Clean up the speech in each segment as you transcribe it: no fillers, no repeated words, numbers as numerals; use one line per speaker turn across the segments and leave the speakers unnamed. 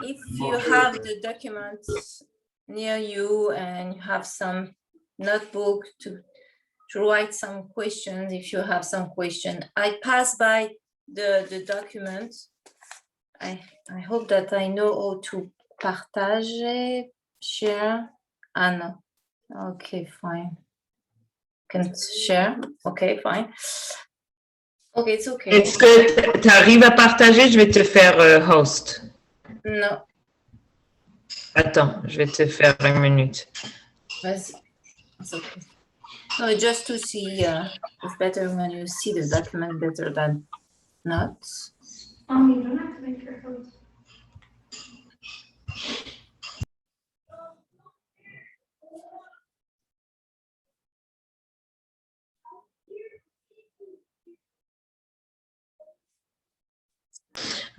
if you have the documents near you and you have some notebook to write some questions, if you have some question, I pass by the document. I hope that I know how to partage, share. No. Okay, fine. Can share. Okay, fine. Okay, it's okay.
Est-ce que tu arrives à partager? Je vais te faire host.
No.
Attends, je vais te faire 1 minute.
It's okay. No, just to see, it's better when you see the document better than not.
You don't have to make your host.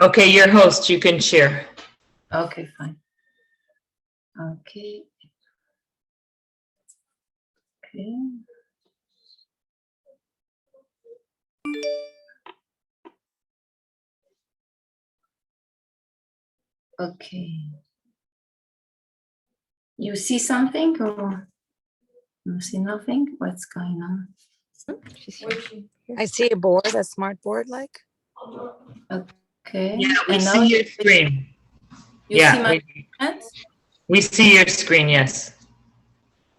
Okay, you're host. You can share.
Okay, fine. Okay. Okay. Okay. You see something or you see nothing? What's going on?
I see a board, a smart board like.
Okay.
Yeah, we
and now
see your screen.
you see my hand?
We see your screen, yes.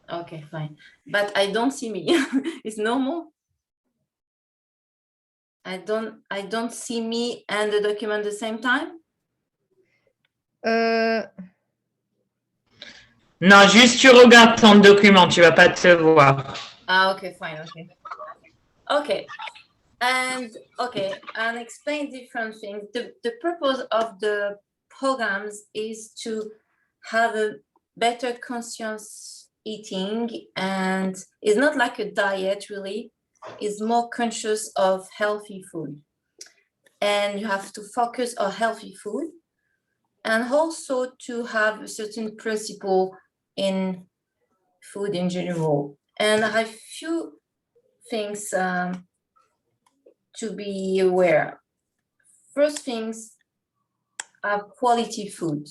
Okay, fine. But I don't see me. It's normal. I don't see me and the document at the same time.
Non, juste tu regardes ton document, tu vas pas te voir.
Okay, fine. Okay. Okay. And explain different things. The purpose of the programs is to have a better conscious eating, and it's not like a diet really. It's more conscious of healthy food, and you have to focus on healthy food, and also to have a certain principle in food in general. And I have few things to be aware. First things are quality food.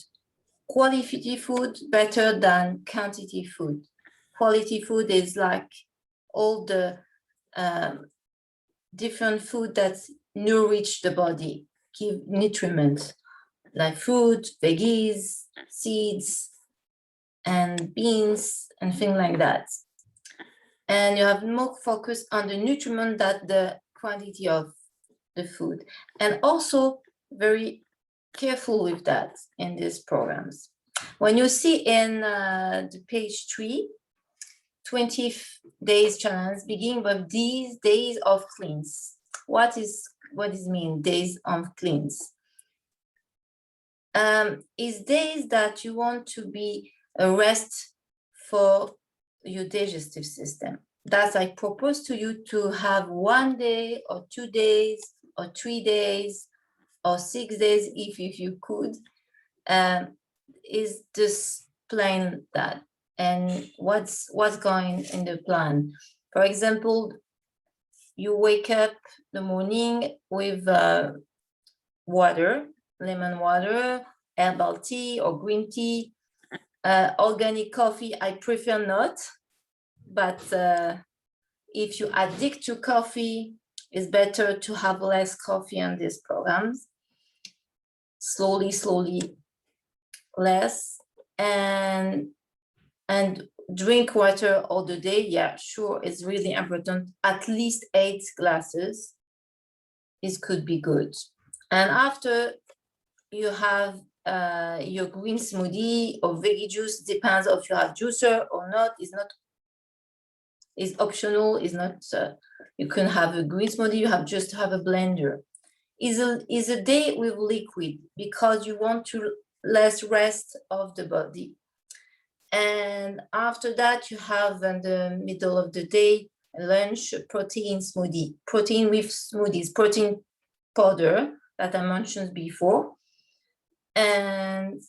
Quality food better than quantity food. Quality food is like all the different food that nourish the body, give nutrients, like fruit, veggies, seeds, and beans, and things like that. And you have more focus on the nutriment than the quantity of the food. And also very careful with that in these programs. When you see in the page 3, 20 days challenge, begin with these days of cleanse. What does mean days of cleanse? Is days that you want to be a rest for your digestive system. That I propose to you to have 1 day or 2 days or 3 days or 6 days if you could, is just plain that. And what's going in the plan? For example, you wake up the morning with water, lemon water, herbal tea or green tea, organic coffee. I prefer not, but if you addict to coffee, it's better to have less coffee on these programs. Slowly less, and drink water all the day. Yeah, sure, it's really important. At least 8 glasses. It could be good. And after you have your green smoothie or veggie juice, depends if you have juicer or not. It's optional. It's not. You can have a green smoothie. You have just to have a blender. Is a day with liquid because you want to less rest of the body. And after that, you have in the middle of the day lunch protein smoothie, protein with smoothies, protein powder that I mentioned before, and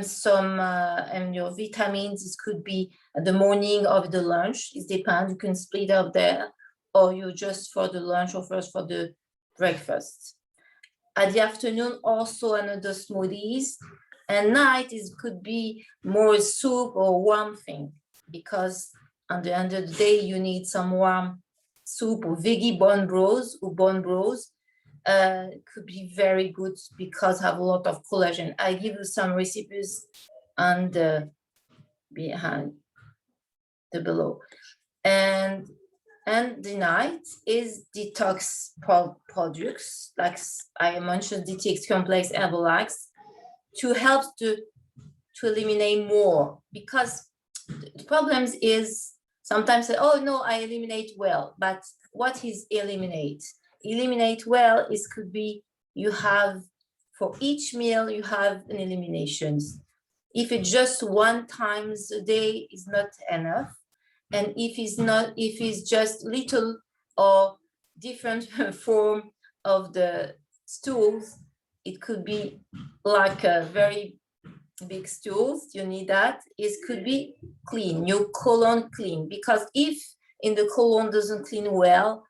some and your vitamins. It could be at the morning of the lunch. It depends. You can split up there, or you just for the lunch or first for the breakfast. At the afternoon, also another smoothies. And night could be more soup or warm thing, because at the end of the day, you need some warm soup or veggie bone broths. Could be very good because have a lot of collagen. I give you some recipes on the behind the below. And the night is detox products, like I mentioned, detox complex herbalax, to help to eliminate more, because the problems is sometimes say, oh no, I eliminate well, but what is eliminate? Eliminate well is could be you have for each meal you have an eliminations. If it's just one times a day is not enough, and if it's just little or different form of the stools, it could be like a very big stools, you need that. It could be clean, your colon clean, because if in the colon doesn't clean well,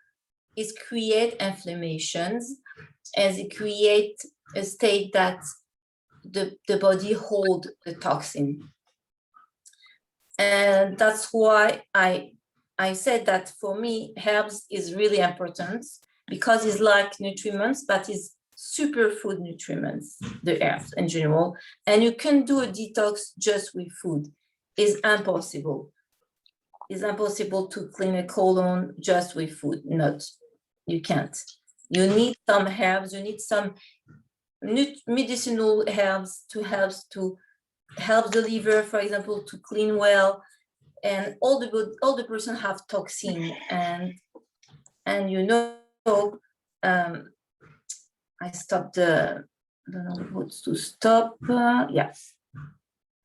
it create inflammations, as it create a state that the body hold the toxin. And that's why I said that for me, herbs is really important, because it's like nutriments, but it's superfood nutriments, the herbs in general. And you can do a detox just with food. It's impossible. It's impossible to clean a colon just with food. Not, you can't. You need some herbs, you need some medicinal herbs to help the liver, for example, to clean well. And all the person have toxin, and you know, I stopped the, I don't know what to stop. Yes,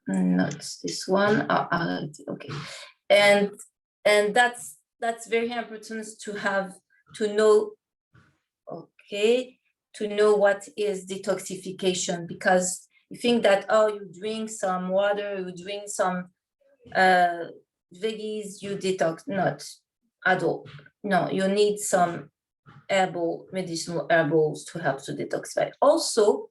not this one. Okay, and that's very important to have to know. Okay, to know what is detoxification, because you think that, oh, you drink some water, you drink some veggies, you detox. Not at all. No, you need some medicinal herbals to help to detoxify. Also,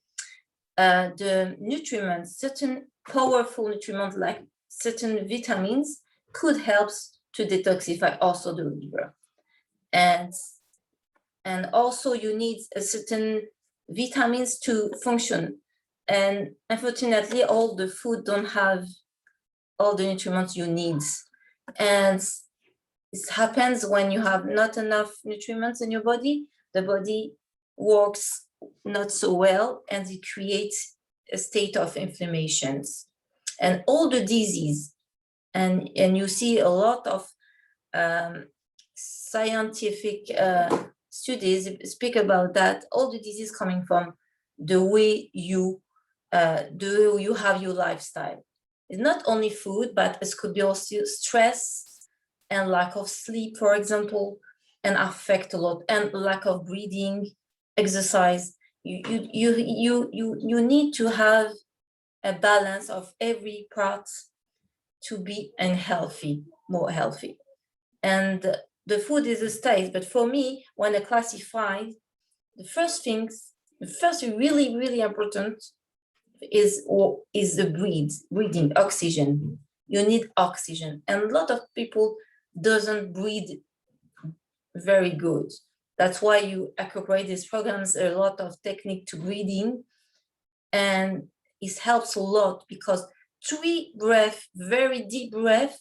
the nutriments, certain powerful nutriments like certain vitamins could help to detoxify also the liver. And also you need a certain vitamins to function. And unfortunately, all the food don't have all the nutrients you need. And this happens when you have not enough nutrients in your body. The body works not so well, and it creates a state of inflammations and all the disease. And you see a lot of scientific studies speak about that. All the disease coming from the way you have your lifestyle. It's not only food, but it could be also stress and lack of sleep, for example, and affect a lot, and lack of breathing, exercise. You need to have a balance of every part to be more healthy. And the food is a stage, but for me, when I classify, the first really, really important is the breathing, oxygen. You need oxygen, and a lot of people doesn't breathe very good. That's why you incorporate these programs, a lot of technique to breathing, and it helps a lot, because 3 breath, very deep breath,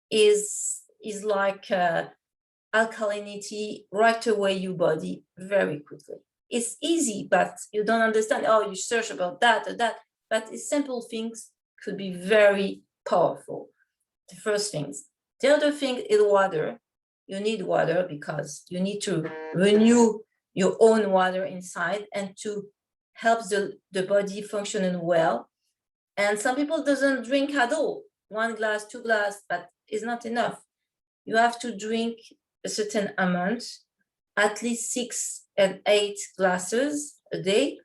is like alkalinity right away your body very quickly. It's easy, but you don't understand. Oh, you search about that or that, but it's simple things could be very powerful. The first things. The other thing is water. You need water because you need to renew your own water inside and to help the body functioning well. And some people doesn't drink at all. 1 glass, 2 glass, but it's not enough. You have to drink a certain amount, at least 6 and 8 glasses a day.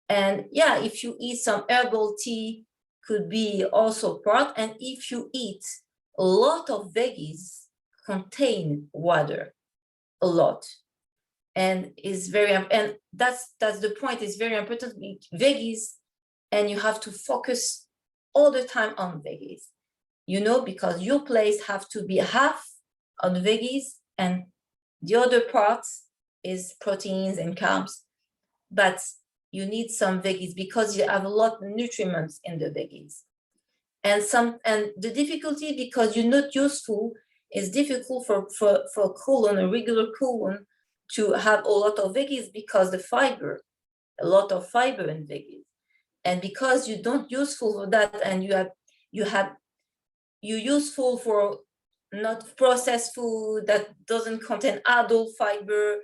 And yeah, if you eat some herbal tea, could be also part. And if you eat a lot of veggies, contain water, a lot. and is very, and that's the point, is very important with veggies, and you have to focus all the time on veggies, you know, because your plates have to be half on veggies and the other parts is proteins and carbs, but you need some veggies because you have a lot of nutrients in the veggies. And the difficulty, because you're not useful, is difficult for colon, a regular colon, to have a lot of veggies because the fiber, a lot of fiber in veggies. And because you don't useful for that, and you're useful for not processed food that doesn't contain adult fiber,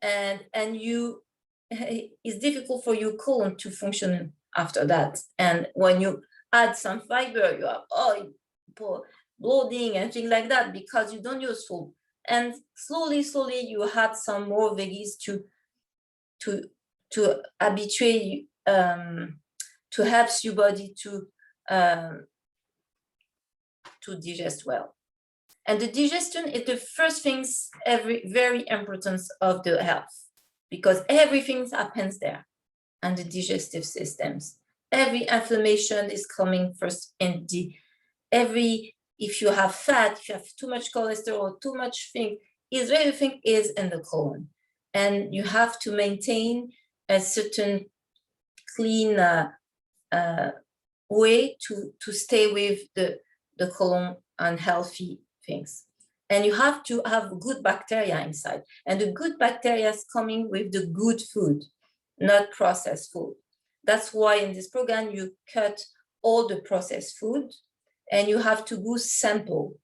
and you, it's difficult for your colon to function after that. And when you add some fiber, you have bloating and things like that because you don't use food. And slowly you add some more veggies to habituate to help your body to digest well. And the digestion is the first things very important of the health, because everything happens there and the digestive systems. Every inflammation is coming first in if you have fat, if you have too much cholesterol, too much thing, everything is in the colon. And you have to maintain a certain clean way to stay with the colon and healthy things. And you have to have good bacteria inside. And the good bacteria is coming with the good food, not processed food. That's why in this program, you cut all the processed food and you have to go sample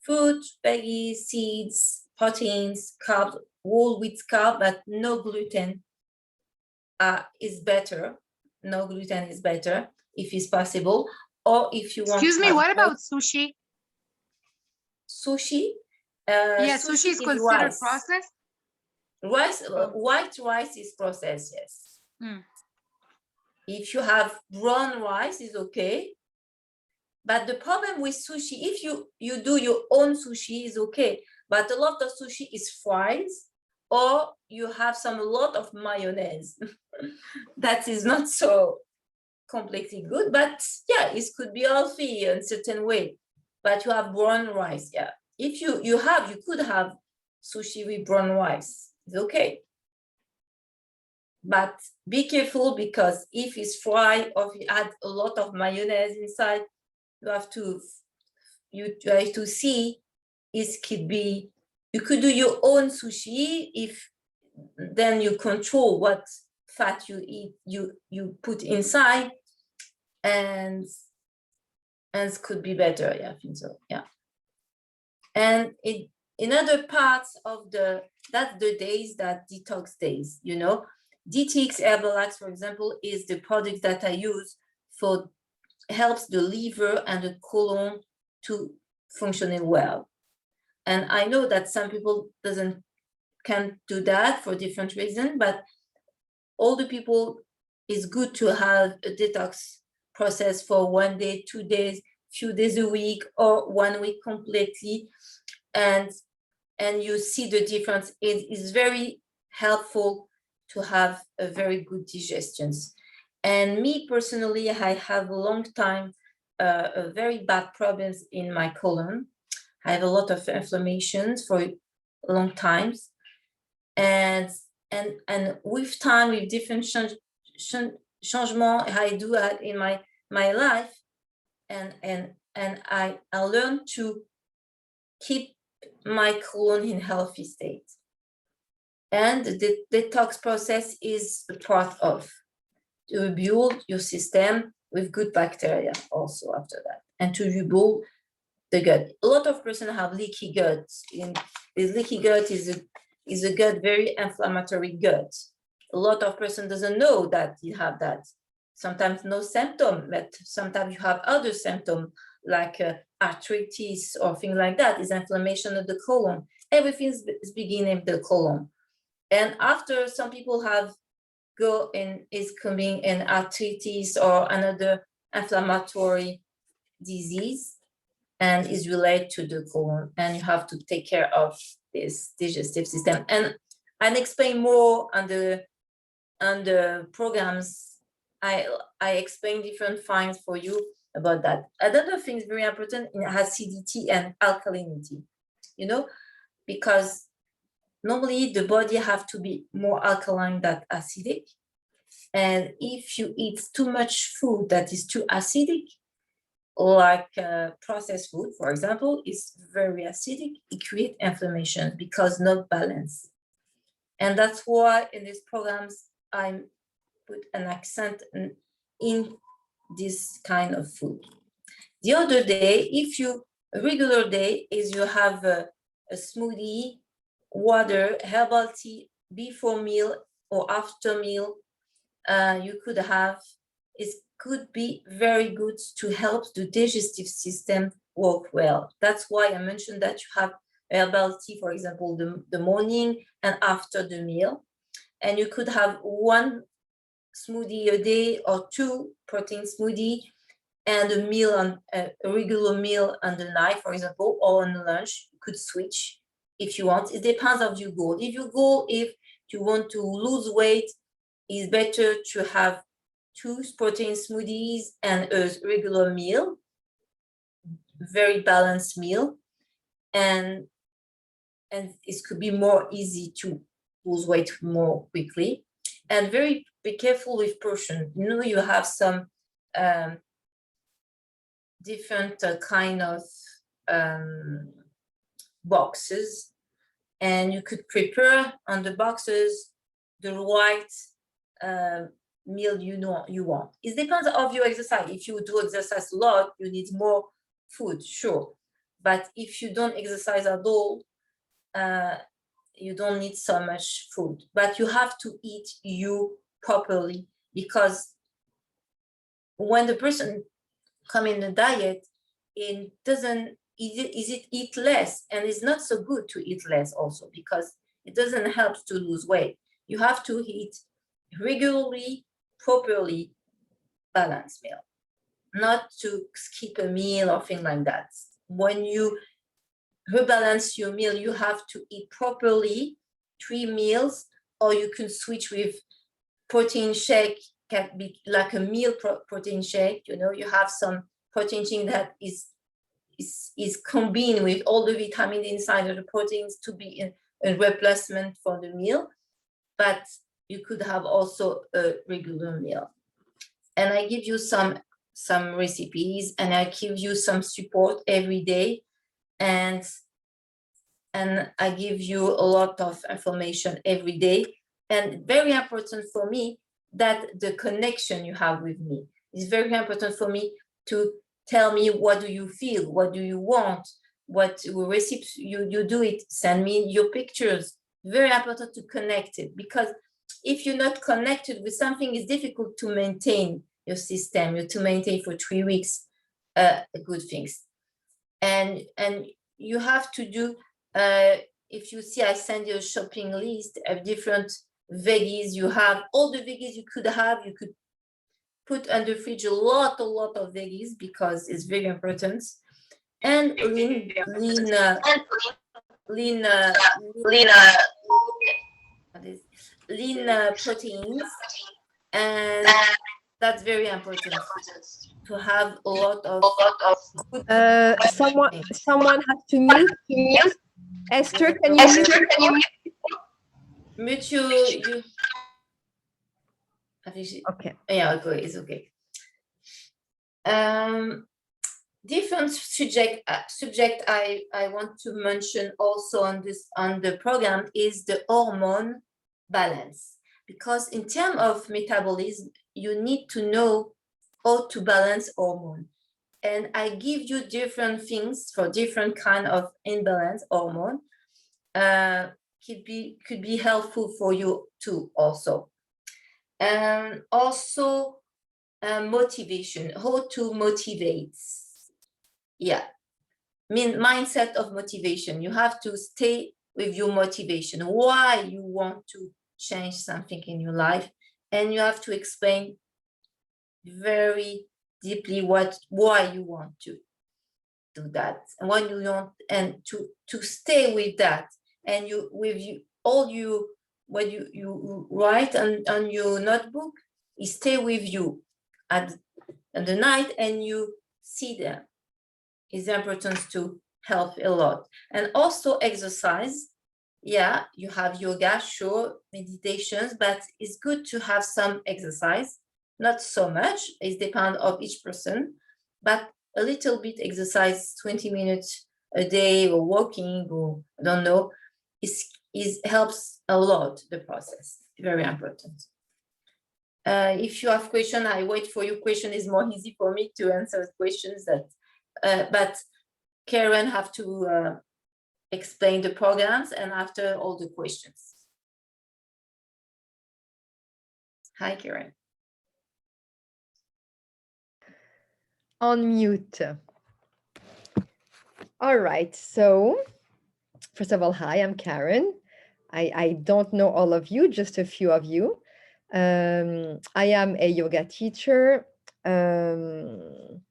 fruit, veggies, seeds, proteins, carbs, whole wheat carb, but no gluten is better. No gluten is better if it's possible. Or if you want.
Excuse me, what about sushi?
Sushi?
Yeah, sushi is considered
rice.
processed?
Rice, white rice is processed, yes. If you have brown rice, is okay. But the problem with sushi, if you do your own sushi, is okay. But a lot of sushi is fries, or you have a lot of mayonnaise. That is not so completely good, but yeah, it could be healthy in a certain way. But you have brown rice, yeah. If you could have sushi with brown rice, it's okay. But be careful, because if it's fried or if you add a lot of mayonnaise inside, you have to see, you could do your own sushi, if then you control what fat you eat, you put inside, and it could be better. Yeah, I think so. Yeah. And in other parts of that's the days, that detox days, you know. Detox Herbalax, for example, is the product that I use for helps the liver and the colon to functioning well. And I know that some people can't do that for different reasons, but all the people, is good to have a detox process for 1 day, 2 days, few days a week, or 1 week completely, and you see the difference. It is very helpful to have a very good digestions. And me personally, I have a long time a very bad problems in my colon. I have a lot of inflammations for long times, and with time, with different changement I do in my life, and I learned to keep my colon in healthy state. And the detox process is a part of to rebuild your system with good bacteria also after that, and to rebuild the gut. A lot of person have leaky gut. This leaky gut is a gut, very inflammatory gut. A lot of person doesn't know that you have that. Sometimes no symptom, but sometimes you have other symptoms like arthritis or things like that. Is inflammation of the colon. Everything is beginning with the colon. And after, some people is coming in arthritis or another inflammatory disease, and is related to the colon, and you have to take care of this digestive system. And and explain more on the programs. I explain different finds for you about that. Another thing is very important in acidity and alkalinity, you know, because normally the body have to be more alkaline than acidic. And if you eat too much food that is too acidic, like processed food, for example, is very acidic, it creates inflammation because not balanced. And that's why in these programs, I put an accent in this kind of food. The other day, a regular day is you have a smoothie, water, herbal tea before meal or after meal, you could have, it could be very good to help the digestive system work well. That's why I mentioned that you have herbal tea, for example, the morning and after the meal. And you could have one smoothie a day or two protein smoothie and a meal on a regular meal on the night, for example, or on the lunch. You could switch if you want. It depends on your goal. If you want to lose weight, it's better to have 2 protein smoothies and a regular meal, very balanced meal, and it could be more easy to lose weight more quickly. And be careful with portion. You know, you have some different kind of boxes, and you could prepare on the boxes the right meal you want. It depends on your exercise. If you do exercise a lot, you need more food, sure. But if you don't exercise at all, you don't need so much food. But you have to eat you properly, because when the person come in the diet, it doesn't eat less, and it's not so good to eat less also, because it doesn't help to lose weight. You have to eat regularly, properly balanced meal, not to skip a meal or thing like that. When you rebalance your meal, you have to eat properly 3 meals, or you can switch with protein shake, can be like a meal protein shake. You know, you have some protein shake that is combined with all the vitamin inside of the proteins to be a replacement for the meal. But you could have also a regular meal. And I give you some recipes, and I give you some support every day, and I give you a lot of information every day. And very important for me that the connection you have with me is very important for me to tell me, what do you feel, what do you want, what recipes you do it, send me your pictures. Very important to connect it, because if you're not connected with something, it's difficult to maintain your system, to maintain for 3 weeks good things. And you have to do, if you see, I send you a shopping list of different veggies. You have all the veggies you could have. You could put on the fridge a lot of veggies, because it's very important. And lean proteins, and that's very important to have a lot of good
someone has to mute. Esther, can you
mute you?
Okay.
Yeah, okay, it's okay. Different subject I want to mention also on the program is the hormone balance, because in terms of metabolism, you need to know how to balance hormone. And I give you different things for different kind of imbalance hormone. Could be helpful for you too also. And also motivation, how to motivate. Yeah, mindset of motivation. You have to stay with your motivation, why you want to change something in your life, and you have to explain very deeply why you want to do that, and to stay with that, and all your what you write on your notebook, it stay with you at the night, and you see them. Is important to help a lot. And also exercise. Yeah, you have yoga, sure, meditations, but it's good to have some exercise. Not so much, it depends on each person, but a little bit exercise, 20 minutes a day, or walking, or I don't know, is helps a lot the process. Very important. If you have question, I wait for your question. Is more easy for me to answer questions that, but Karen have to explain the programs and after all the questions. Hi, Karen.
On mute. All right. So first of all, hi, I'm Karen. I don't know all of you, just a few of you. I am a yoga teacher. I'm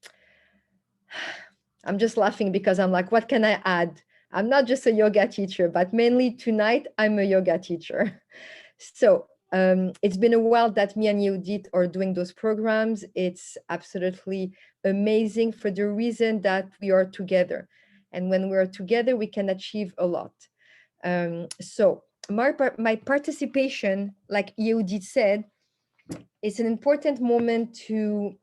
just laughing because I'm like, what can I add? I'm not just a yoga teacher, but mainly tonight, I'm a yoga teacher. So it's been a while that me and Yehoudit are doing those programs. It's absolutely amazing for the reason that we are together. And when we are together, we can achieve a lot. So my participation, like Yehoudit said, is an important moment to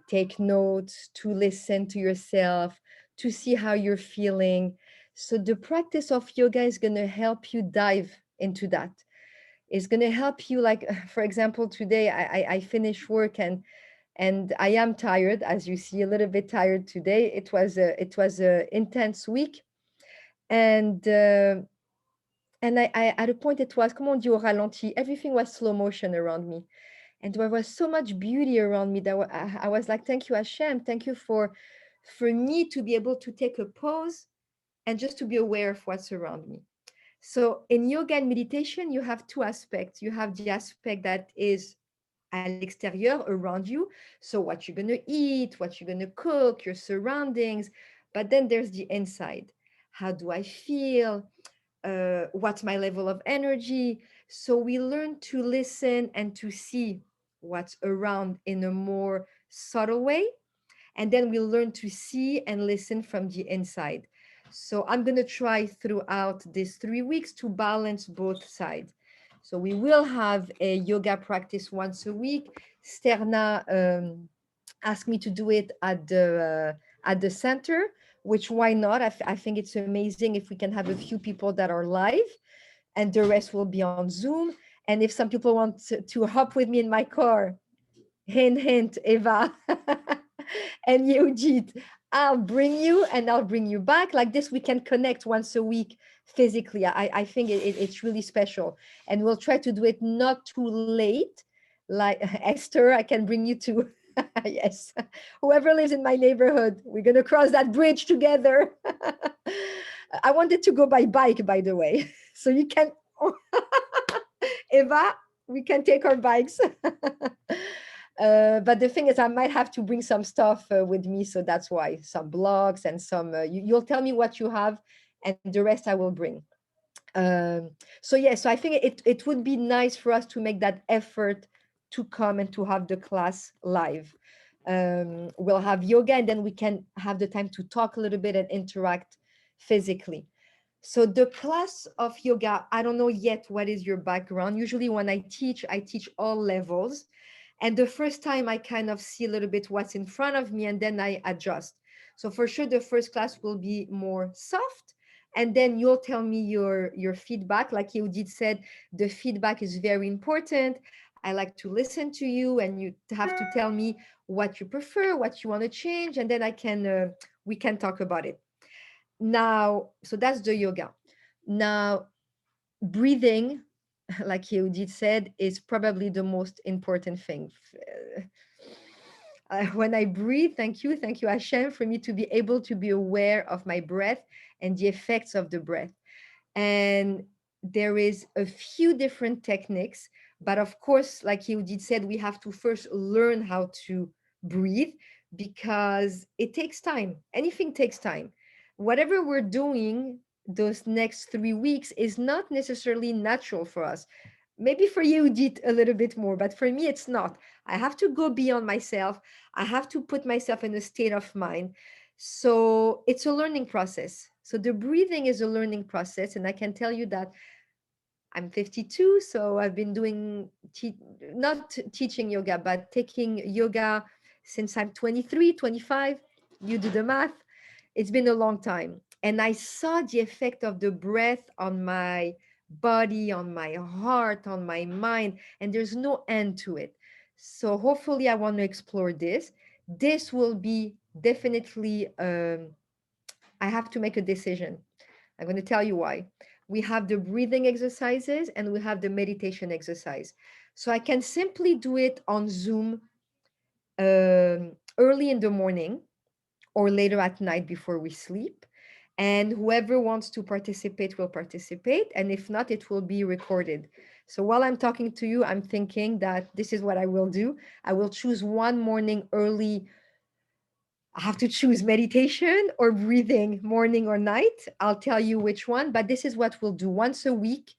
take notes, to listen to yourself, to see how you're feeling. So the practice of yoga is going to help you dive into that. It's going to help you, like, for example, today I finished work and I am tired, as you see, a little bit tired today. It was a intense week. And I at a point it was, comment on dit au ralenti, everything was slow motion around me. And there was so much beauty around me that I was like, thank you, Hashem. Thank you for me to be able to take a pause and just to be aware of what's around me. So in yoga and meditation, you have two aspects. You have the aspect that is à l'extérieur, around you. So what you're going to eat, what you're going to cook, your surroundings. But then there's the inside. How do I feel? What's my level of energy? So we learn to listen and to see what's around in a more subtle way. And then we learn to see and listen from the inside. So I'm going to try throughout these 3 weeks to balance both sides. So we will have a yoga practice once a week. Sterna asked me to do it at the center, which why not? I think it's amazing if we can have a few people that are live and the rest will be on Zoom. And if some people want to hop with me in my car, hint, hint, Eva and Yehoudit, I'll bring you and I'll bring you back. Like this, we can connect once a week physically. I think it's really special. And we'll try to do it not too late. Like Esther, I can bring you to, yes, whoever lives in my neighborhood, we're going to cross that bridge together. I wanted to go by bike, by the way. So you can, Eva, we can take our bikes. But the thing is, I might have to bring some stuff with me. So that's why some blocks and some, you'll tell me what you have and the rest I will bring. So yeah, so I think it would be nice for us to make that effort to come and to have the class live. We'll have yoga and then we can have the time to talk a little bit and interact physically. So the class of yoga, I don't know yet what is your background. Usually when I teach all levels. And the first time I kind of see a little bit what's in front of me and then I adjust. So for sure, the first class will be more soft. And then you'll tell me your feedback. Like Yehoudit said, the feedback is very important. I like to listen to you and you have to tell me what you prefer, what you want to change. And then we can talk about it. Now, so that's the yoga. Now, breathing, like Yehoudit said, is probably the most important thing. When I breathe, thank you, Hashem, for me to be able to be aware of my breath and the effects of the breath. And there is a few different techniques, but of course, like Yehoudit said, we have to first learn how to breathe because it takes time. Anything takes time. Whatever we're doing those next 3 weeks is not necessarily natural for us. Maybe for you, Jit, a little bit more, but for me, it's not. I have to go beyond myself. I have to put myself in a state of mind. So it's a learning process. So the breathing is a learning process. And I can tell you that I'm 52, so I've been doing, not teaching yoga, but taking yoga since I'm 23, 25. You do the math. It's been a long time. And I saw the effect of the breath on my body, on my heart, on my mind, and there's no end to it. So hopefully I want to explore this. This will be definitely, I have to make a decision. I'm going to tell you why. We have the breathing exercises and we have the meditation exercise. So I can simply do it on Zoom early in the morning or later at night before we sleep. And whoever wants to participate will participate. And if not, it will be recorded. So while I'm talking to you, I'm thinking that this is what I will do. I will choose one morning early. I have to choose meditation or breathing, morning or night. I'll tell you which one, but this is what we'll do once a week.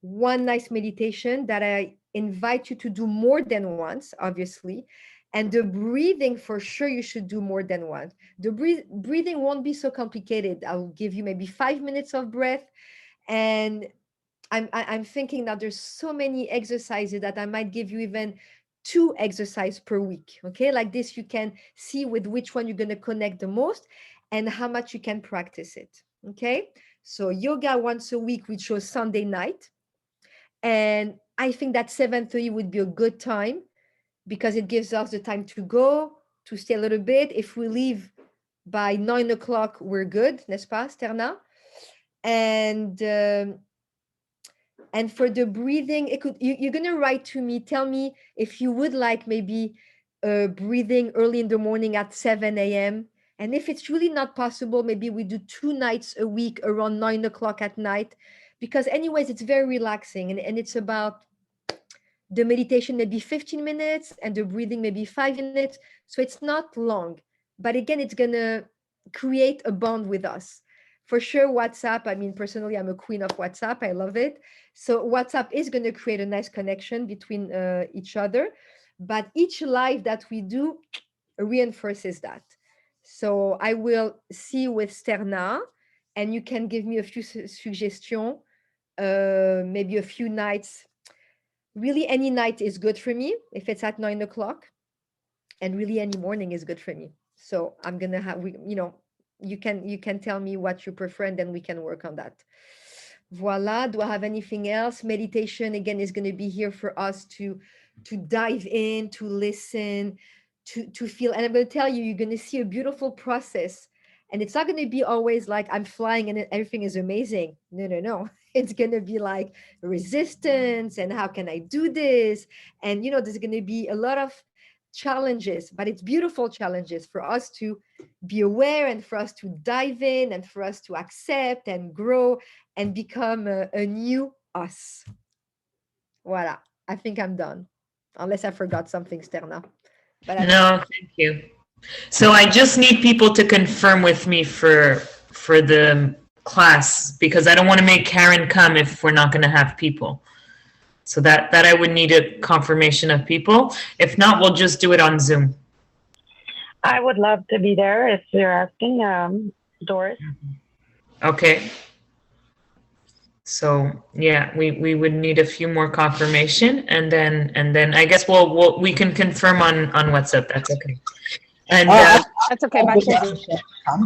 One nice meditation that I invite you to do more than once, obviously. And the breathing, for sure, you should do more than once. The breathing won't be so complicated. I'll give you maybe 5 minutes of breath. And I'm thinking that there's so many exercises that I might give you even 2 exercises per week. Okay, like this, you can see with which one you're going to connect the most and how much you can practice it. Okay, so yoga once a week, we chose Sunday night. And I think that 7:30 would be a good time because it gives us the time to go, to stay a little bit. If we leave by 9 o'clock, we're good, n'est-ce pas, Sterna? And for the breathing, you're going to write to me, tell me if you would like maybe breathing early in the morning at 7 a.m. And if it's really not possible, maybe we do 2 nights a week around 9 o'clock at night, because anyways, it's very relaxing. And it's about the meditation, maybe 15 minutes and the breathing, maybe 5 minutes. So it's not long, but again, it's going to create a bond with us. For sure, WhatsApp, I mean, personally, I'm a queen of WhatsApp. I love it. So WhatsApp is going to create a nice connection between each other. But each live that we do reinforces that. So I will see with Sterna, and you can give me a few suggestions, maybe a few nights. Really, any night is good for me if it's at 9 o'clock. And really, any morning is good for me. So I'm going to have, you can tell me what you prefer, and then we can work on that. Voila. Do I have anything else? Meditation, again, is going to be here for us to dive in, to listen, to feel. And I'm going to tell you, you're going to see a beautiful process. And it's not going to be always like I'm flying and everything is amazing. No. It's going to be like resistance and how can I do this? And, there's going to be a lot of challenges, but it's beautiful challenges for us to be aware and for us to dive in and for us to accept and grow and become a new us. Voila. I think I'm done, unless I forgot something, Sterna. But
no, thank you. So I just need people to confirm with me for the class, because I don't want to make Karen come if we're not going to have people. So that I would need a confirmation of people. If not, we'll just do it on Zoom.
I would love to be there if you're asking, Doris.
Okay. So yeah, we would need a few more confirmation, and then I guess we can confirm on WhatsApp. That's okay. And
That's okay.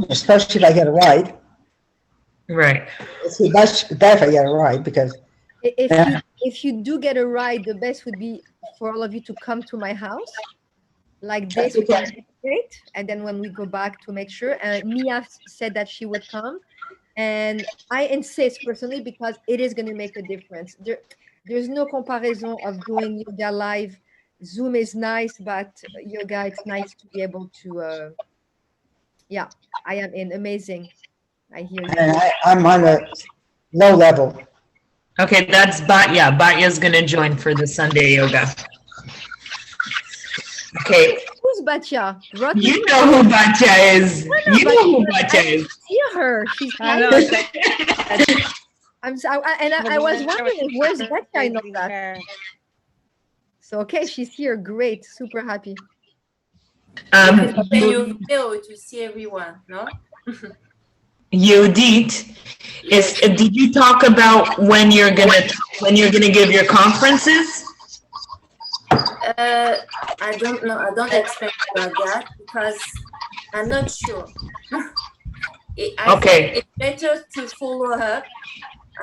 Especially if I get it right.
Right.
It's much better if I get it right, because
if you do get a ride, the best would be for all of you to come to my house like this. We can great. And then when we go back to make sure, Mia said that she would come, and I insist personally because it is going to make a difference. There's no comparison of doing yoga live. Zoom is nice, but yoga, it's nice to be able to, yeah, I am in. Amazing. I hear you.
And I'm on a low level.
Okay, that's Batya. Batya's going to join for the Sunday yoga. Okay.
Who's Batya?
You know who Batya is. You know who Batya is.
I see her. She's I was wondering where's Becca in all that. So okay, she's here. Great, super happy.
Open your video to see everyone, no?
Yehoudit, did you talk about when you're gonna give your conferences?
I don't know. I don't expect about that because I'm not sure. I think it's better to follow up.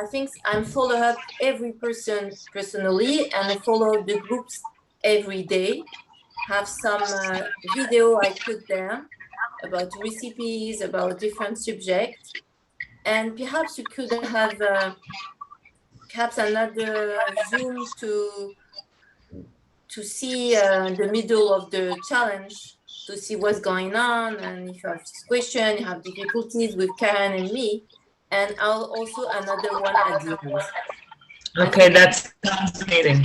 I think I'm follow up every person personally and follow the groups every day. Have some video I put there about recipes, about different subjects, and perhaps you could have perhaps another Zoom to see the middle of the challenge, to see what's going on, and if you have questions, you have difficulties with Karen and me, and I'll also another one at the end.
Okay, that's fascinating.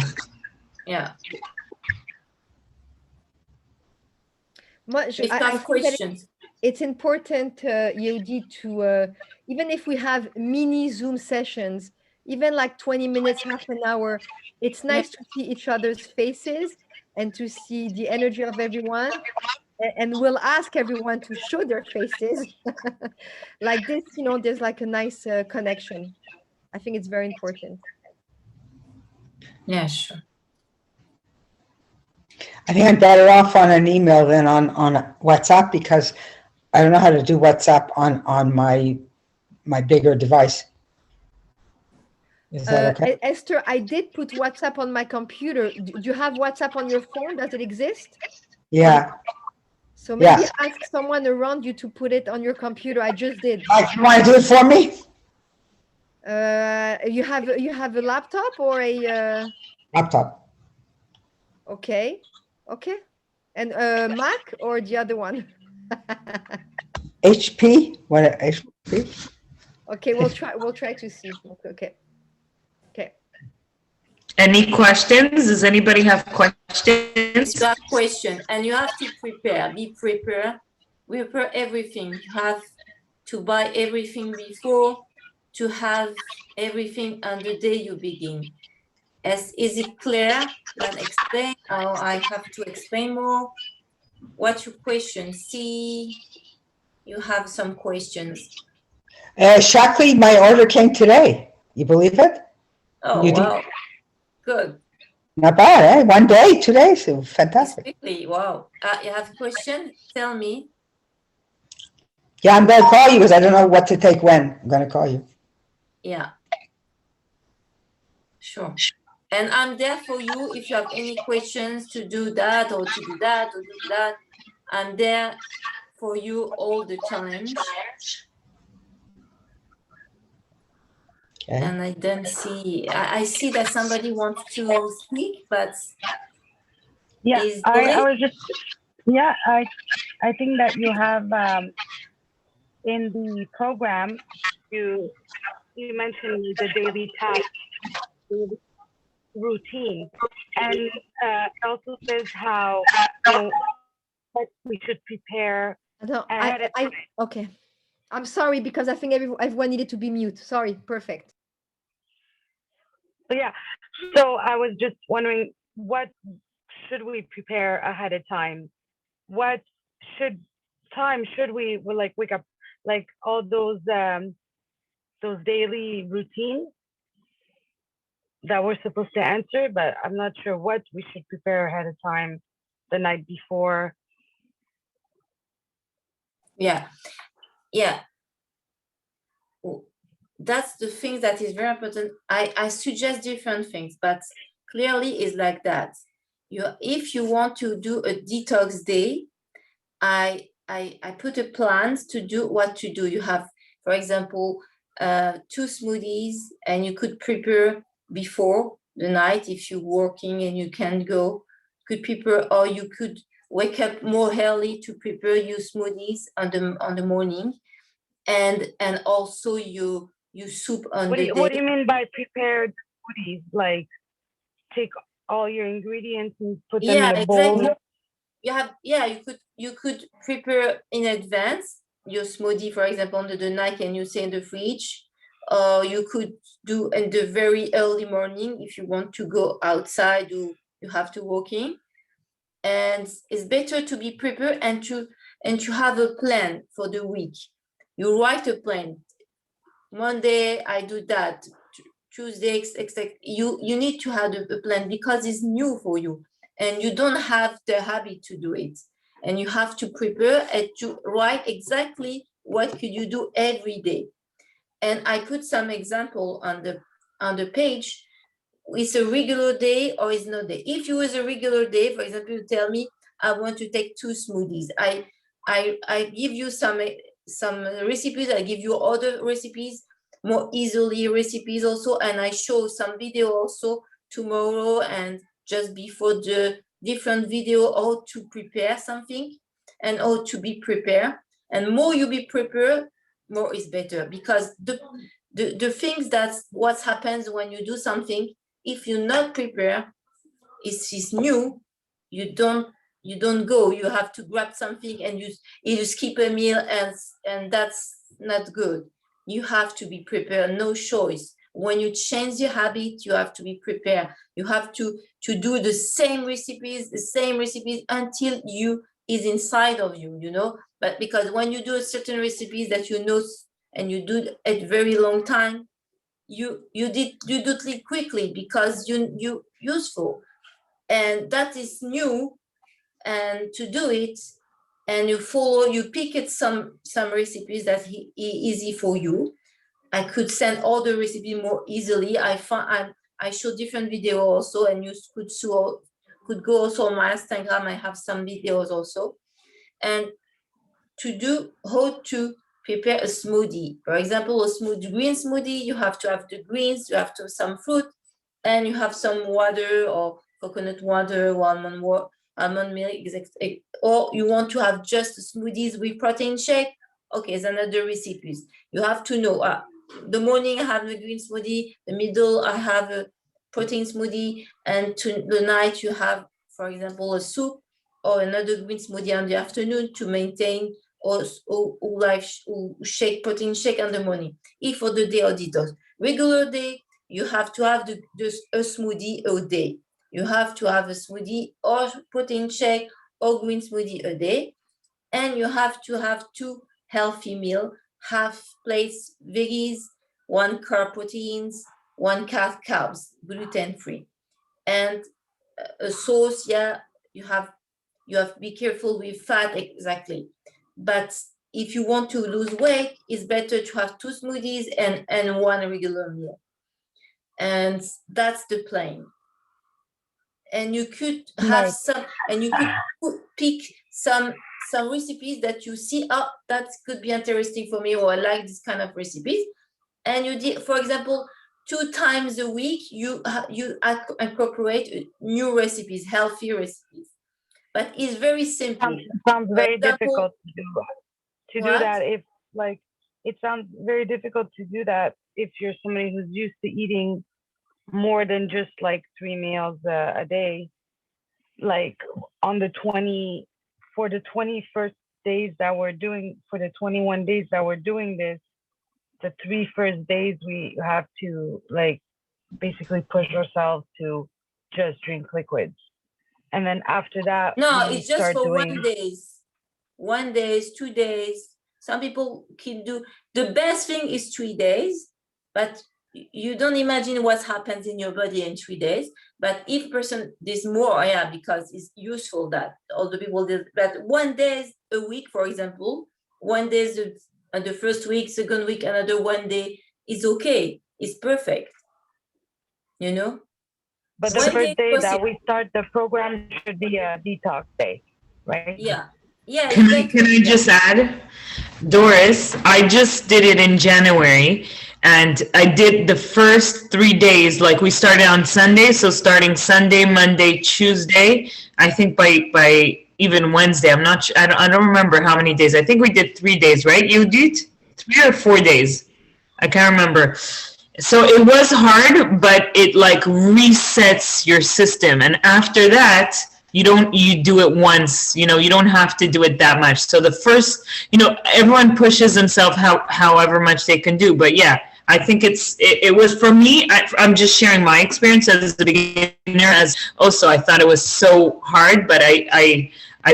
Yeah.
Much.
If you
I
have
think that
questions.
it's important, Yehoudit, to even if we have mini Zoom sessions, even like 20 minutes, half an hour, it's nice to see each other's faces and to see the energy of everyone. And we'll ask everyone to show their faces like this, you know, there's like a nice connection. I think it's very important.
Yeah, sure.
I think I'm better off on an email than on WhatsApp because I don't know how to do WhatsApp on my bigger device. Is that okay?
Esther, I did put WhatsApp on my computer. Do you have WhatsApp on your phone? Does it exist?
Yeah.
So maybe
Yes.
ask someone around you to put it on your computer. I just did.
You want to do it for me?
You have a laptop or a
Laptop.
okay. And Mac or the other one?
HP? What HP?
Okay, we'll try to see. Okay.
Any questions? Does anybody have questions?
You have question and you have to prepare. Be prepared. Prepare everything. You have to buy everything before to have everything on the day you begin. Is it clear? Then explain. Or I have to explain more. What's your question? See, you have some questions.
Shakti, my order came today. You believe it?
Oh, wow. Good.
Not bad, eh? 1 day, 2 days. It was fantastic.
Quickly, wow. You have a question? Tell me.
Yeah, I'm going to call you because I don't know what to take when. I'm going to call you.
Yeah. Sure. And I'm there for you if you have any questions to do that or to do that or do that. I'm there for you all the challenge.
Okay.
And I don't see, I see that somebody wants to speak, but
yeah, I was just, yeah, I think that you have in the program, you mentioned the daily task routine, and it also says how that we should prepare ahead of time.
Okay. I'm sorry because I think everyone needed to be mute. Sorry. Perfect.
So yeah, so I was just wondering, what should we prepare ahead of time? What should we like wake up, like all those daily routines that we're supposed to answer, but I'm not sure what we should prepare ahead of time the night before.
Yeah. That's the thing that is very important. I suggest different things, but clearly it's like that. If you want to do a detox day, I put a plan to do what to do. You have, for example, 2 smoothies, and you could prepare before the night if you're working and you can't go. Could prepare, or you could wake up more early to prepare your smoothies on the morning, and also you soup on the day.
What do you mean by prepared smoothies? Like take all your ingredients and put them in a bowl?
Exactly. You could prepare in advance your smoothie, for example, under the night, and you say in the fridge, or you could do in the very early morning if you want to go outside, you have to walking. And it's better to be prepared and to have a plan for the week. You write a plan. Monday I do that. Tuesday, you need to have a plan because it's new for you and you don't have the habit to do it. And you have to prepare and to write exactly what could you do every day. And I put some example on the page. It's a regular day or it's not day. If you was a regular day, for example, you tell me I want to take 2 smoothies. I give you some recipes. I give you other recipes, more easily recipes also, and I show some video also tomorrow and just before the different video how to prepare something and how to be prepared. And more you be prepared, more is better, because the things that's what happens when you do something, if you're not prepared, it's new, you don't go, you have to grab something and you skip a meal and that's not good. You have to be prepared, no choice. When you change your habit, you have to be prepared. You have to do the same recipes until you is inside of you, you know. But because when you do a certain recipes that you know and you do it very long time, you do it quickly because you useful, and that is new. And to do it, and you pick it some recipes that easy for you. I could send all the recipes more easily. I show different video also, and you could go also on my Instagram. I have some videos also, and to do how to prepare a smoothie. For example, a green smoothie, you have to have the greens, you have to have some fruit, and you have some water or coconut water, almond milk, or you want to have just smoothies with protein shake. Okay, it's another recipes. You have to know, the morning I have the green smoothie, the middle I have a protein smoothie, and to the night you have, for example, a soup or another green smoothie in the afternoon to maintain or shake, protein shake in the morning. If for the day or detox. Regular day, you have to have a smoothie a day. You have to have a smoothie or protein shake or green smoothie a day. And you have to have 2 healthy meals, half plates veggies, 1 carb proteins, 1 carbs, gluten-free. And a sauce, yeah, you have to be careful with fat, exactly. But if you want to lose weight, it's better to have 2 smoothies and 1 regular meal. And that's the plan. And you could have some, and you could pick some recipes that you see, that could be interesting for me, or I like this kind of recipes. And you did, for example, 2 times a week, you incorporate new recipes, healthy recipes. But it's very simple.
Sounds very difficult to do that. If it sounds very difficult to do that if you're somebody who's used to eating more than just 3 meals a day. For the 21 days that we're doing this, the 3 first days we have to basically push ourselves to just drink liquids. And then after that,
no, it's just for 1 day. 1 day, 2 days. Some people can do, the best thing is 3 days, but you don't imagine what happens in your body in 3 days. But if person does more, because it's useful that all the people did. But 1 day a week, for example, 1 day the first week, second week, another 1 day is okay. It's perfect. You know.
But the first day that we start the program should be a detox day, right?
Yeah.
Can I just add, Doris? I just did it in January, and I did the first 3 days. We started on Sunday, so starting Sunday, Monday, Tuesday. I think by even Wednesday. I'm not sure. I don't remember how many days. I think we did 3 days, right? You did 3 or 4 days. I can't remember. So it was hard, but it resets your system, and after that, you do it once. You don't have to do it that much. So the first, everyone pushes themselves however much they can do. But yeah, I think it was for me. I'm just sharing my experience as a beginner. As also, I thought it was so hard, but I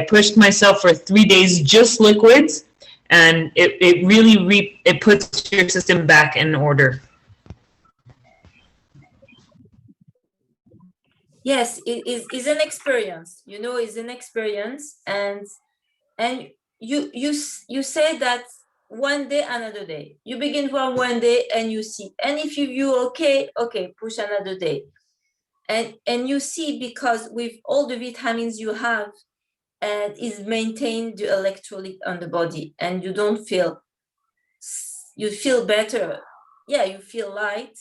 pushed myself for 3 days, just liquids, and it really it puts your system back in order.
Yes, it is an experience. You know, it's an experience, and you say that one day, another day. You begin from one day and you see, and if you okay, push another day, and you see, because with all the vitamins you have, and is maintained the electrolyte on the body, and you don't feel, you feel better. Yeah, you feel light,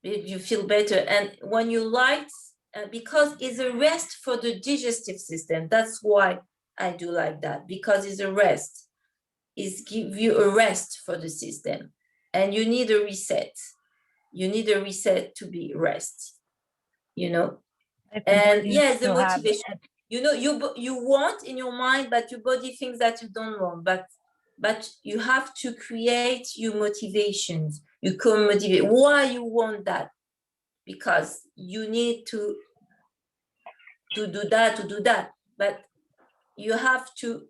you feel better, and when you light, because it's a rest for the digestive system. That's why I do like that, because it's a rest. It's give you a rest for the system, and you need a reset. You need a reset to be rest, you know. And yes, the motivation. You know, you want in your mind, but your body thinks that you don't want. But you have to create your motivations. You can motivate why you want that, because you need to do that. But you have to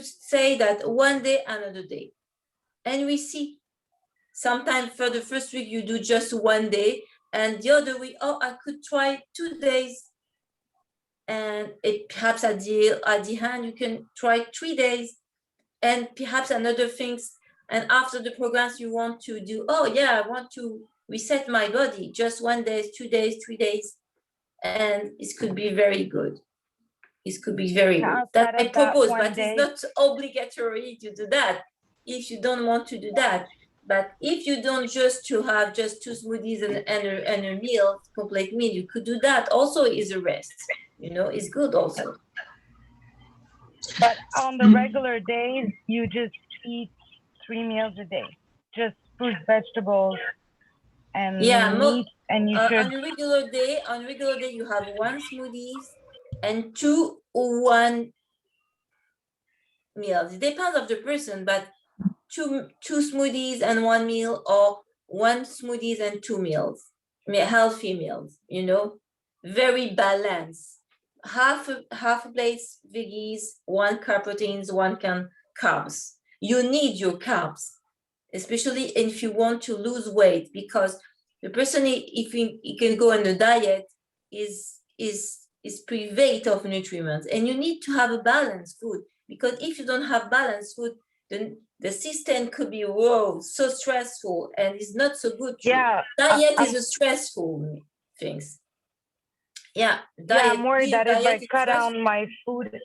say that one day, another day, and we see. Sometimes for the first week you do just one day, and the other week, oh, I could try 2 days, and it perhaps at the end you can try 3 days, and perhaps another things. And after the programs you want to do, oh yeah, I want to reset my body, just 1 day, 2 days, 3 days, and it could be very good. It could be very good. That I propose, but it's not obligatory to do that if you don't want to do that. But if you don't just to have just 2 smoothies and a meal, complete meal, you could do that. Also is a rest, you know, it's good also.
But on the regular days, you just eat 3 meals a day, just fruits, vegetables, and meat, and you should.
On a regular day, you have 1 smoothies and 2 or 1 meals. It depends of the person, but two smoothies and 1 meal, or 1 smoothies and 2 meals, healthy meals, you know, very balanced. Half a plate veggies, 1 cup proteins, 1 can carbs. You need your carbs, especially if you want to lose weight, because the person, if he can go on a diet, is private of nutrients, and you need to have a balanced food, because if you don't have balanced food, then the system could be so stressful, and it's not so good.
Yeah,
diet is a stressful things. Yeah,
diet. Yeah, I'm worried that if I cut down my food,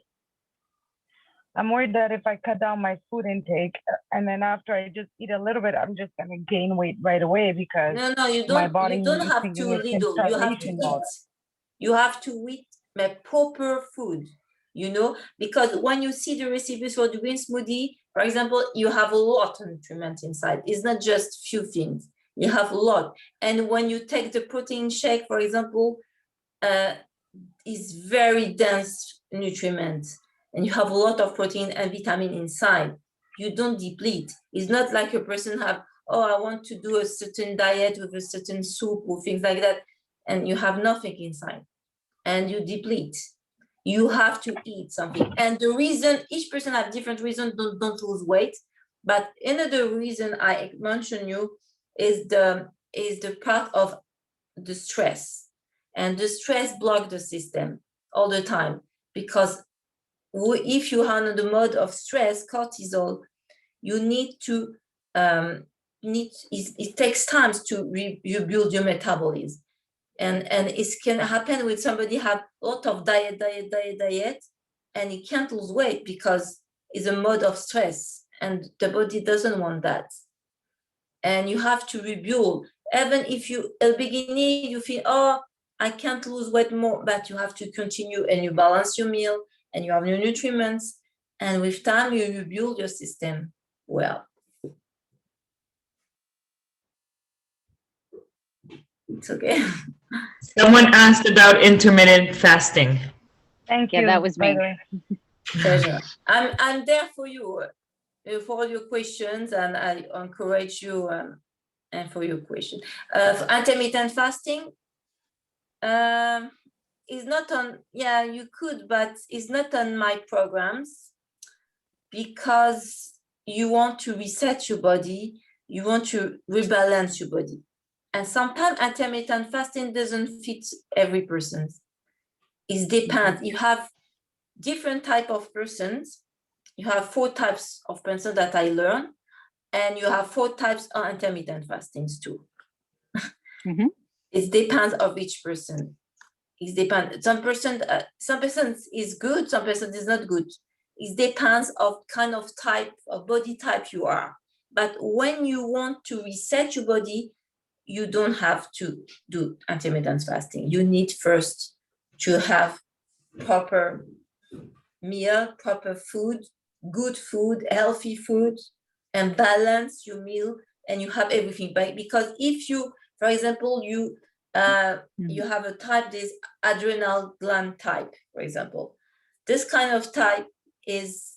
intake, and then after I just eat a little bit, I'm just gonna gain weight right away, because
no, you don't.
My body
you don't have to little. You have to eat. You have to eat proper food. You know, because when you see the recipes for the green smoothie, for example, you have a lot of nutrients inside. It's not just few things. You have a lot. And when you take the protein shake, for example, is very dense nutrients, and you have a lot of protein and vitamin inside. You don't deplete. It's not like a person have, oh, I want to do a certain diet with a certain soup or things like that, and you have nothing inside, and you deplete. You have to eat something. And the reason, each person have different reasons, don't lose weight. But another reason I mentioned you is the part of the stress. And the stress blocks the system all the time, because if you are in the mode of stress, cortisol, you need to, it takes time to rebuild your metabolism. And it can happen with somebody have a lot of diet, and he can't lose weight because it's a mode of stress, and the body doesn't want that. And you have to rebuild. Even if you, at the beginning, you feel, oh, I can't lose weight more, but you have to continue, and you balance your meal, and you have your nutrients, and with time, you rebuild your system well. It's okay.
Someone asked about intermittent fasting.
Thank you.
Yeah, that was me.
Pleasure. I'm there for you, for all your questions, and I encourage you and for your question. For intermittent fasting is not on, yeah, you could, but it's not on my programs because you want to reset your body, you want to rebalance your body. And sometimes intermittent fasting doesn't fit every person. It depends. You have different type of persons. You have 4 types of persons that I learned, and you have 4 types of intermittent fastings too. It depends of each person. It depends. Some person is good, some person is not good. It depends of kind of type of body type you are. But when you want to reset your body, you don't have to do intermittent fasting. You need first to have proper meal, proper food, good food, healthy food, and balance your meal, and you have everything. Because if you, for example, you have a type, this adrenal gland type, for example. This kind of type is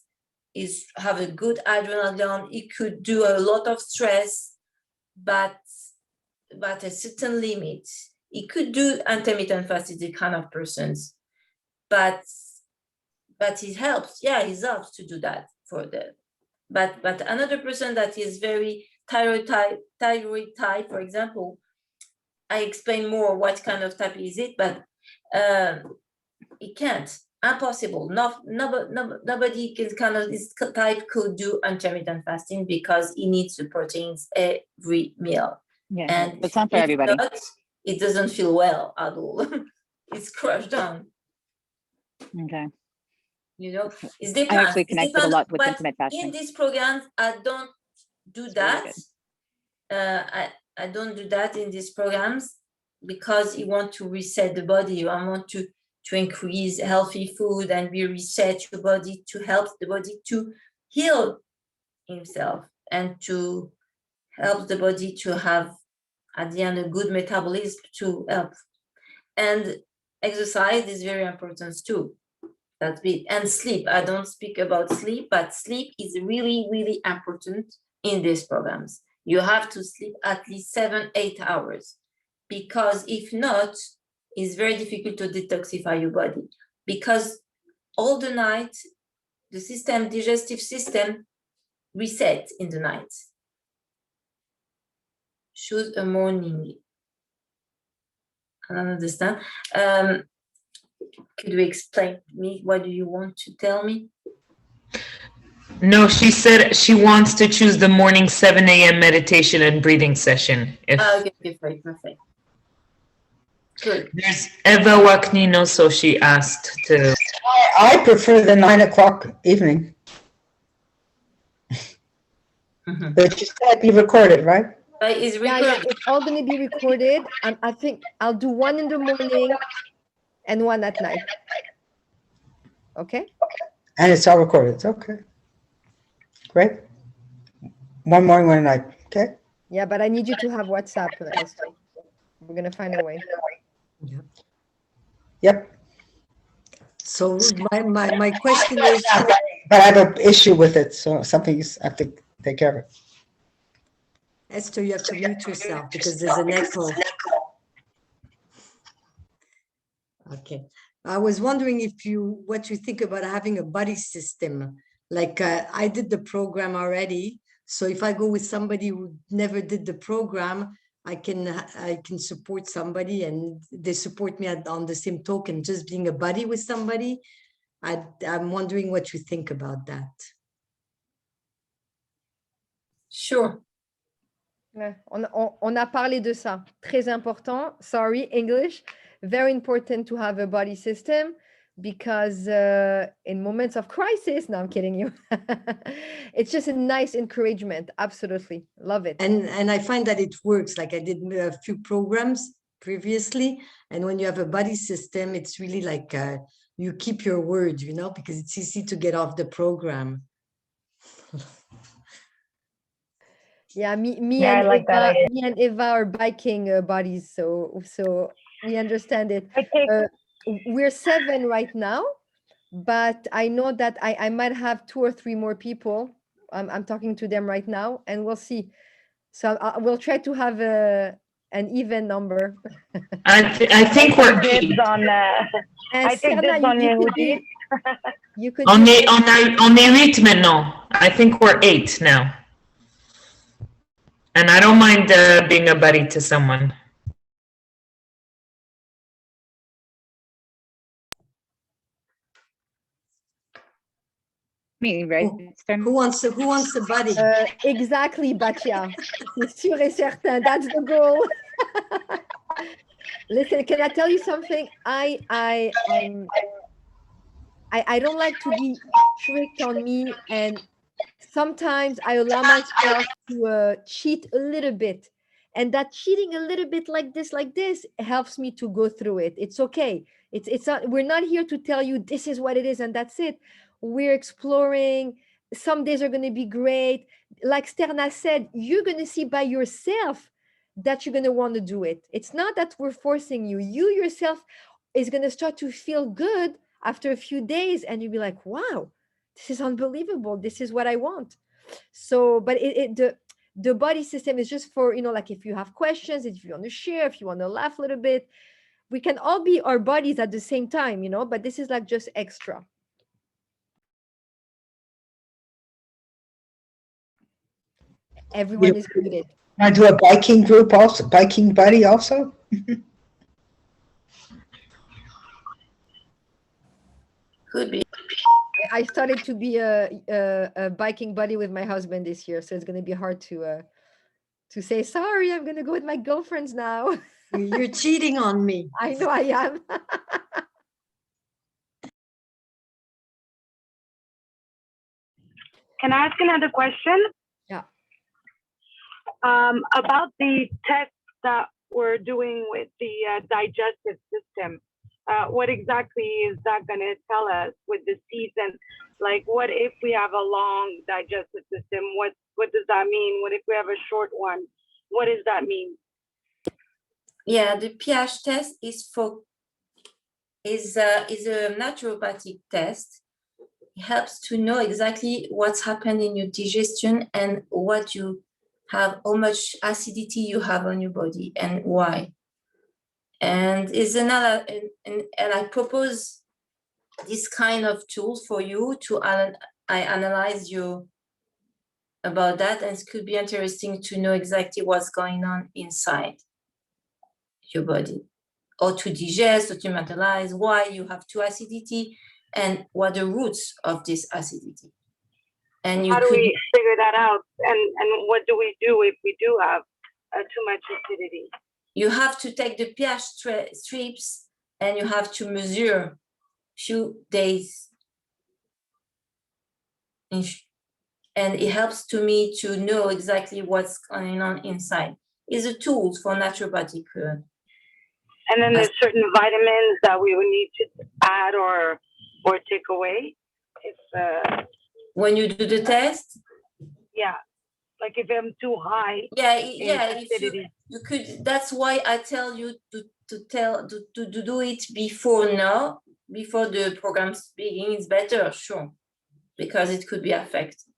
have a good adrenal gland. It could do a lot of stress, but a certain limit. It could do intermittent fasting, the kind of persons, but it helps. Yeah, it helps to do that for them. But another person that is very thyroid type, for example, I explain more what kind of type is it, but it can't. Impossible. Nobody can kind of this type could do intermittent fasting because he needs the proteins every meal.
Yeah,
and
it's not for everybody.
Not, it doesn't feel well at all. It's crushed down.
Okay.
You know, it's depends.
I actually connected a lot with intermittent fasting.
In these programs, I don't do that. Really I don't do that in these programs because you want to reset the body. I want to increase healthy food and reset your body to help the body to heal himself and to help the body to have at the end a good metabolism to help. And exercise is very important too. That's it. And sleep. I don't speak about sleep, but sleep is really, really important in these programs. You have to sleep at least 7-8 hours because if not, it's very difficult to detoxify your body because all the night, the digestive system resets in the night. Choose a morning. I don't understand. Could you explain me? What do you want to tell me?
No, she said she wants to choose the morning 7 a.m. meditation and breathing session.
Okay, perfect. Good.
There's Eva Waknino, so she asked to.
I prefer the 9 o'clock evening. But you said be recorded, right?
It's recorded.
Yeah, it's all going to be recorded. I think I'll do one in the morning and one at night. Okay?
And it's all recorded. Okay. Great. One morning, one night. Okay.
Yeah, but I need you to have WhatsApp. We're going to find a way.
Yep.
So my question is.
But I have an issue with it, so something you have to take care of it.
Esther, you have to mute yourself because there's an echo. Okay. I was wondering what you think about having a buddy system. Like I did the program already. So if I go with somebody who never did the program, I can support somebody and they support me on the same token, just being a buddy with somebody. I'm wondering what you think about that.
Sure.
Ouais, on a parlé de ça. Très important. Sorry, English. Very important to have a body system because in moments of crisis, no, I'm kidding you. It's just a nice encouragement. Absolutely. Love it.
And I find that it works. Like I did a few programs previously. And when you have a buddy system, it's really like you keep your word, because it's easy to get off the program.
Yeah, me and Eva are biking buddies, so we understand it. We're 7 right now, but I know that I might have 2 or 3 more people. I'm talking to them right now, and we'll see. So we'll try to have an even number.
I think we're
dibs on I take
Serna,
dibs on Yehudit.
you could
on
be-
the rythme, no. I think we're 8 now. And I don't mind being a buddy to someone.
Me, right?
Who wants the buddy?
Exactly, Batia. C'est sûr et certain. That's the goal. Listen, can I tell you something? I don't like to be strict on me, and sometimes I allow myself to cheat a little bit. And that cheating a little bit like this helps me to go through it. It's okay. It's not, we're not here to tell you this is what it is and that's it. We're exploring. Some days are going to be great. Like Sterna said, you're going to see by yourself that you're going to want to do it. It's not that we're forcing you. You yourself is going to start to feel good after a few days, and you'll be like, wow, this is unbelievable. This is what I want. So, but the body system is just for, like if you have questions, if you want to share, if you want to laugh a little bit, we can all be our bodies at the same time, but this is like just extra. Everyone is muted.
Want to do a biking group also, biking buddy also?
Could be.
I started to be a biking buddy with my husband this year, so it's going to be hard to say, sorry, I'm going to go with my girlfriends now.
You're cheating on me.
I know I am.
Can I ask another question?
Yeah.
About the tests that we're doing with the digestive system. What exactly is that going to tell us with the season? Like, what if we have a long digestive system? What does that mean? What if we have a short one? What does that mean?
Yeah, the pH test is a naturopathic test. It helps to know exactly what's happened in your digestion and what you have, how much acidity you have on your body and why. And is another, and I propose this kind of tools for you to I analyze you about that, and it could be interesting to know exactly what's going on inside your body, or to digest, or to metabolize, why you have too acidity, and what the roots of this acidity. And you
how do we figure that out? And what do we do if we do have too much acidity?
You have to take the pH strips and you have to measure few days. And it helps to me to know exactly what's going on inside. It's a tool for naturopathic.
And then there's certain vitamins that we would need to add or take away. If
when you do the test?
Yeah. Like if I'm too high.
Yeah, if you could, that's why I tell you to do it before the program's beginning. It's better, sure, because it could be affected.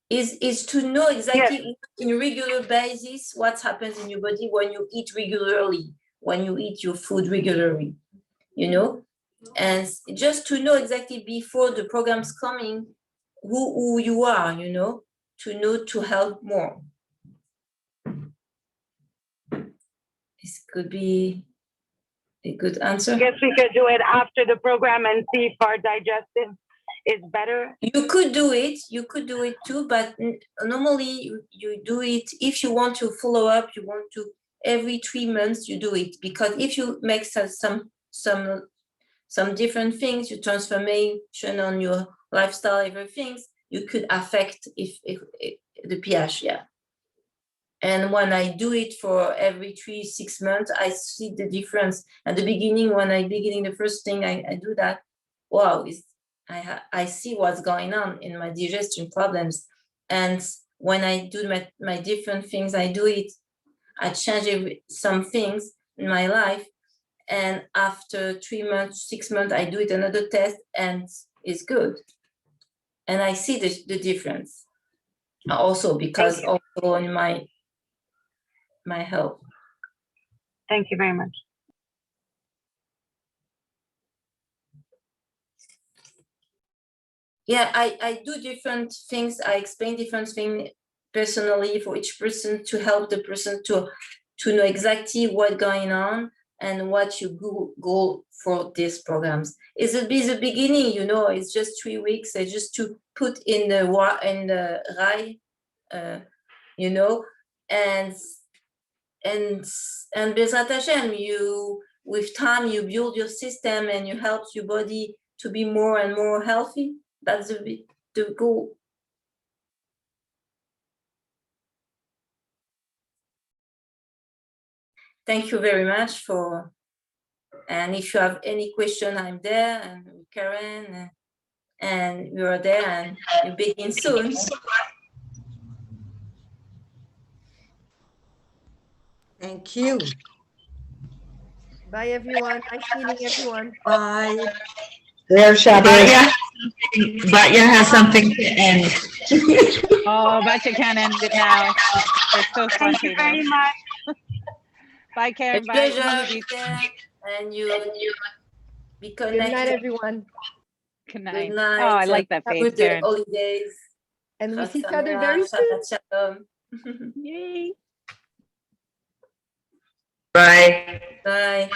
Is to know exactly in regular basis what happens in your body when you eat regularly, when you eat your food regularly, and just to know exactly before the program's coming who you are, to help more. This could be a good answer.
I guess we could do it after the program and see if our digestive is better.
You could do it too, but normally you do it if you want to follow up. You want to every 3 months you do it, because if you make some different things, your transformation on your lifestyle, everything, you could affect if the pH, yeah. And when I do it for every 3-6 months, I see the difference. At the beginning, when the first thing I do that, wow, I see what's going on in my digestion problems. And when I do my different things, I I change some things in my life. And after 3 months, 6 months, I do it another test and it's good. And I see the difference. also because also in my help.
Thank you very much.
Yeah, I do different things. I explain different things personally for each person to help the person to know exactly what's going on and what you go for these programs. It's a be the beginning, you know. It's just 3 weeks. It's just to put in the RAI, you know, and Bezrat Hashem, you with time you build your system and you help your body to be more and more healthy. That's the goal. Thank you very much for, and if you have any question, I'm there, and Karen, and we are there, and you begin soon.
Thank you.
Bye, everyone. Nice meeting everyone.
Bye.
There, Shabbos.
Batya has something to end.
Oh, Batya can't end it now. They're so
Thank you very
spontaneous.
much.
Bye, Karen.
A
Bye.
pleasure, and you be connected.
Good night, everyone.
Good night.
Good night.
Oh, I like that
Have
face,
a good
Karen.
holidays.
And we
Chag
see each other
Sameach,
very soon.
Shabbat Shalom.
Yay.
Bye.
Bye.